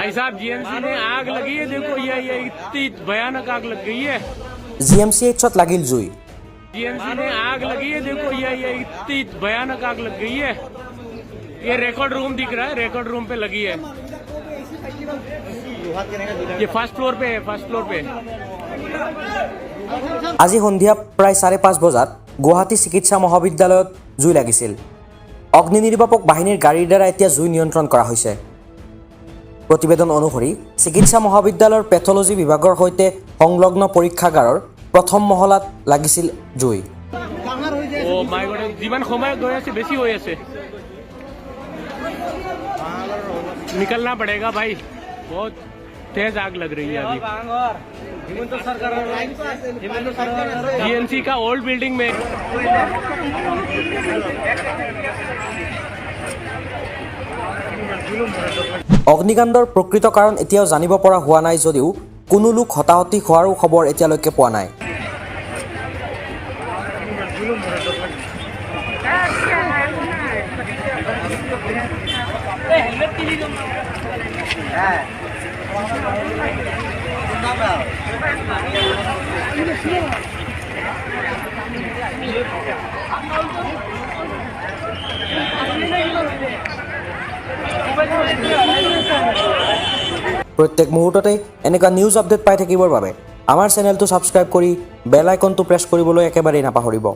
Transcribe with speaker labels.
Speaker 1: भाई साहब जीएमसी में आग लगी है, देखो ये इतनी भयानक आग लग गई है।
Speaker 2: GMCHত লাগিল জুই।
Speaker 1: जीएमसी में आग लगी है, देखो ये इतनी भयानक आग लग गई है। ये रिकॉर्ड रूम दिख रहा है, रिकॉर्ड रूम पे लगी है। ये फर्स्ट फ्लोर पे है, फर्स्ट फ्लोर पे।
Speaker 2: আজি সন্ধিয়া প্ৰায় 5:30 বজাত গুৱাহাটী চিকিৎসা মহাবিদ্যালয়ত জুই লাগিছিল। অগ্নি নিৰ্বাপক বাহিনীৰ গাড়ীৰ দ্বাৰা এতিয়া জুই নিয়ন্ত্ৰণ কৰা হৈছে। প্ৰতিবেদন অনুসৰি চিকিৎসা মহাবিদ্যালয়ৰ পেথলজি বিভাগৰ সৈতে সংলগ্ন পৰীক্ষাগাৰৰ প্ৰথম মহলাত লাগিছিল জুই।
Speaker 1: ও মাই গড, জীবন সময় গৈ আছে, বেছি হৈ আছে। निकलना पड़ेगा भाई, बहुत तेज आग लग रही है अभी। जीएमसी का ओल्ड बिल्डिंग में।
Speaker 2: অগ্নিকাণ্ডৰ প্ৰকৃত কাৰণ এতিয়াও জানিব পৰা হোৱা নাই যদিও কোনো লোক হতাহতি হোৱাৰো খবৰ এতিয়ালৈকে পোৱা নাই। প্ৰত্যেক মুহূৰ্ততে এনেকুৱা নিউজ আপডেট পাই থাকিবৰ বাবে আমাৰ চেনেলটো ছাবস্ক্ৰাইব কৰি বেল আইকনটো প্ৰেছ কৰিবলৈ একেবাৰেই নাপাহৰিব।